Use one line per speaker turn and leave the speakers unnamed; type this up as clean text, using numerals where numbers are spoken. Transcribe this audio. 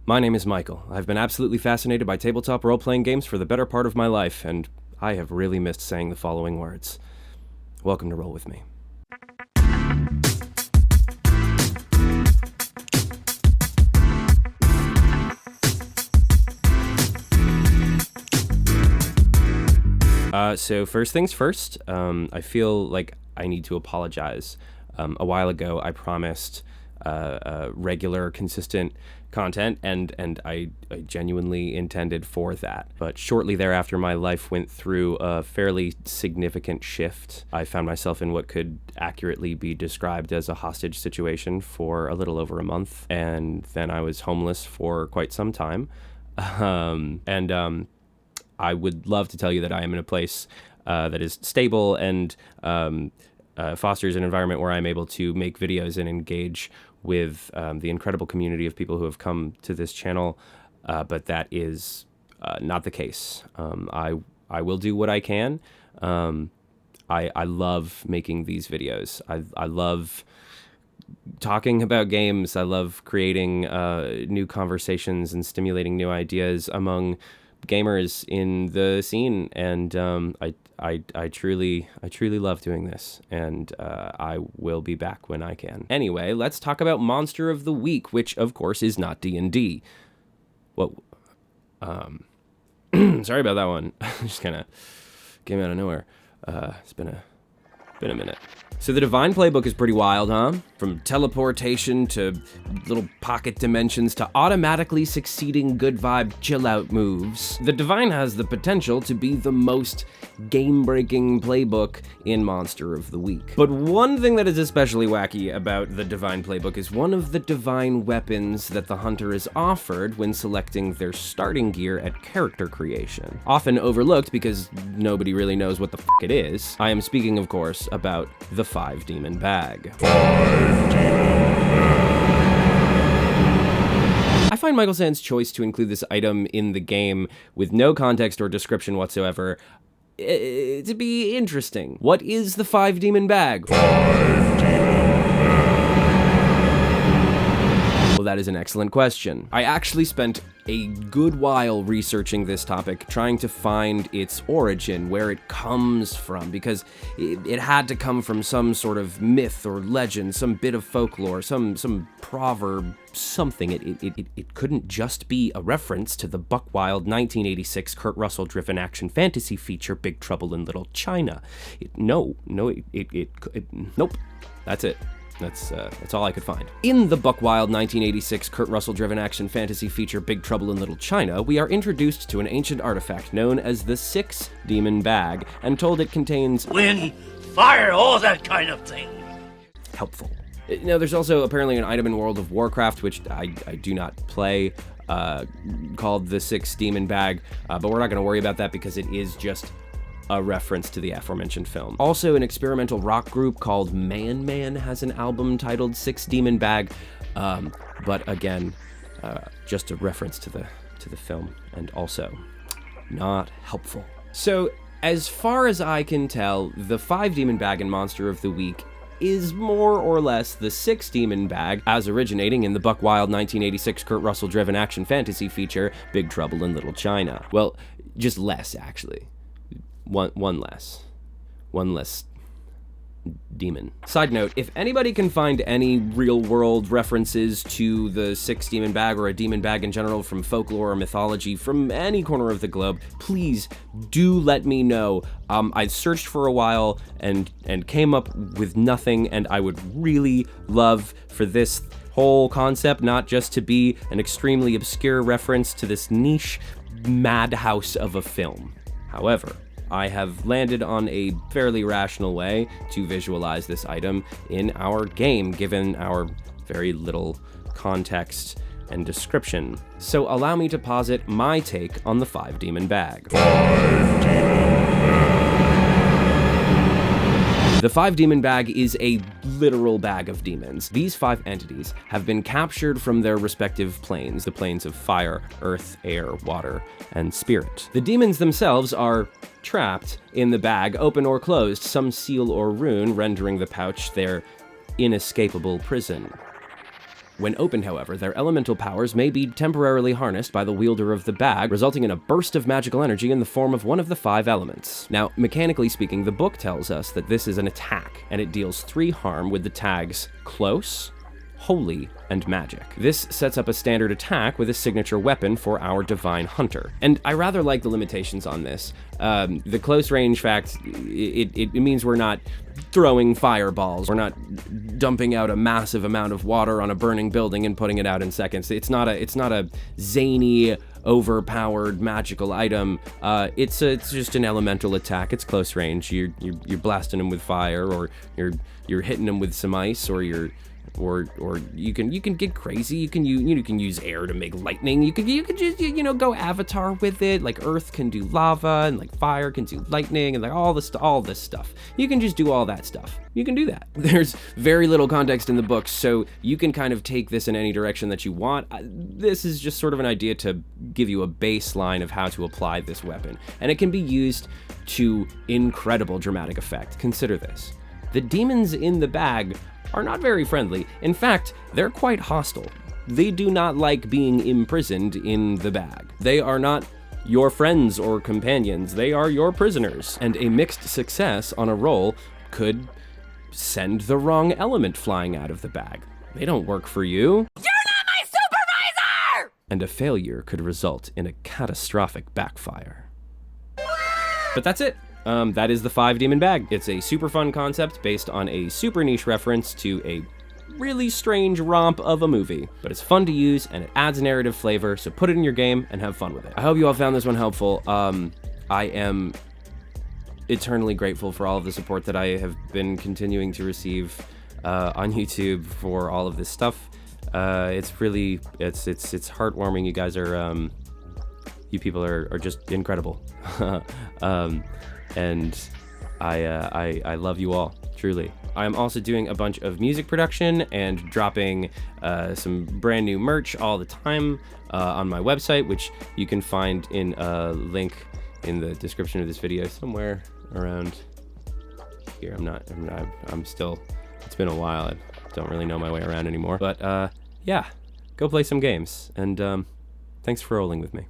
My name is Michael. I've been absolutely fascinated by tabletop role-playing games for the better part of my life, and I have really missed saying the following words. Welcome to Roll With Me. So first things first, I feel like I need to apologize. A while ago, I promised regular, consistent content, and I genuinely intended for that. But shortly thereafter, my life went through a fairly significant shift. I found myself in what could accurately be described as a hostage situation for a little over a month, and then I was homeless for quite some time. I would love to tell you that I am in a place that is stable and fosters an environment where I'm able to make videos and engage with the incredible community of people who have come to this channel, but that is not the case. I will do what I can. I love making these videos. I love talking about games. I love creating new conversations and stimulating new ideas among gamers in the scene, and I truly love doing this, and I will be back when I can. Anyway, let's talk about Monster of the Week, which of course is not D&D. Whoa. Sorry about that one. Just kind of came out of nowhere. It's been a minute. So the Divine Playbook is pretty wild, huh? From teleportation to little pocket dimensions to automatically succeeding good vibe chill-out moves. The Divine has the potential to be the most game-breaking playbook in Monster of the Week. But one thing that is especially wacky about the Divine Playbook is one of the divine weapons that the hunter is offered when selecting their starting gear at character creation. Often overlooked because nobody really knows what the f*** it is. I am speaking, of course, about the 5-demon bag. I find Michael Sand's choice to include this item in the game with no context or description whatsoever to be interesting. What is the 5-demon bag? Well, that is an excellent question. I actually spent a good while researching this topic, trying to find its origin, where it comes from, because it had to come from some sort of myth or legend, some bit of folklore, some proverb, something. It couldn't just be a reference to the buck-wild 1986 Kurt Russell-driven action fantasy feature Big Trouble in Little China. Nope. That's it. That's all I could find. In the buck-wild 1986 Kurt Russell-driven action fantasy feature Big Trouble in Little China, we are introduced to an ancient artifact known as the 6-demon bag, and told it contains
wind, fire, all that kind of thing.
Helpful. Now, there's also apparently an item in World of Warcraft, which I do not play, called the 6-demon bag, but we're not going to worry about that because it is just a reference to the aforementioned film. Also, an experimental rock group called Man Man has an album titled 6-Demon Bag, but again, just a reference to the film, and also not helpful. So, as far as I can tell, the 5-Demon Bag in Monster of the Week is more or less the 6-Demon Bag as originating in the buck-wild 1986 Kurt Russell-driven action fantasy feature Big Trouble in Little China. Well, just less, actually. One less demon. Side note, if anybody can find any real-world references to the 6-demon bag or a demon bag in general from folklore or mythology from any corner of the globe, please do let me know. I searched for a while and came up with nothing, and I would really love for this whole concept not just to be an extremely obscure reference to this niche madhouse of a film. However, I have landed on a fairly rational way to visualize this item in our game, given our very little context and description. So allow me to posit my take on the 5-demon bag. The 5-demon bag is a literal bag of demons. These 5 entities have been captured from their respective planes, the planes of fire, earth, air, water, and spirit. The demons themselves are trapped in the bag, open or closed, some seal or rune rendering the pouch their inescapable prison. When opened, however, their elemental powers may be temporarily harnessed by the wielder of the bag, resulting in a burst of magical energy in the form of one of the 5 elements. Now, mechanically speaking, the book tells us that this is an attack, and it deals 3 harm with the tags Close, Holy, and Magic. This sets up a standard attack with a signature weapon for our Divine Hunter. And I rather like the limitations on this. The close range fact, it means we're not throwing fireballs. We're not dumping out a massive amount of water on a burning building and putting it out in seconds. It's not a zany, overpowered magical item. It's just an elemental attack. It's close range. You're blasting them with fire, or you're hitting them with some ice, or you can get crazy. You can use air to make lightning. You could just go Avatar with it. Like Earth can do lava, and like fire can do lightning, and like all this stuff. You can just do all that stuff. You can do that. There's very little context in the book, so you can kind of take this in any direction that you want. This is just sort of an idea to give you a baseline of how to apply this weapon, and it can be used to incredible dramatic effect. Consider this: the demons in the bag are not very friendly. In fact, they're quite hostile. They do not like being imprisoned in the bag. They are not your friends or companions. They are your prisoners. And a mixed success on a roll could send the wrong element flying out of the bag. They don't work for you.
You're not my supervisor!
And a failure could result in a catastrophic backfire. But that's it. That is the 5 Demon Bag. It's a super fun concept based on a super niche reference to a really strange romp of a movie. But it's fun to use, and it adds narrative flavor, so put it in your game and have fun with it. I hope you all found this one helpful. I am eternally grateful for all of the support that I have been continuing to receive on YouTube for all of this stuff. It's heartwarming. You guys are, you people are just incredible. And I love you all, truly. I'm also doing a bunch of music production and dropping some brand new merch all the time on my website, which you can find in a link in the description of this video somewhere around here. I'm still, it's been a while. I don't really know my way around anymore. But yeah, go play some games, and thanks for rolling with me.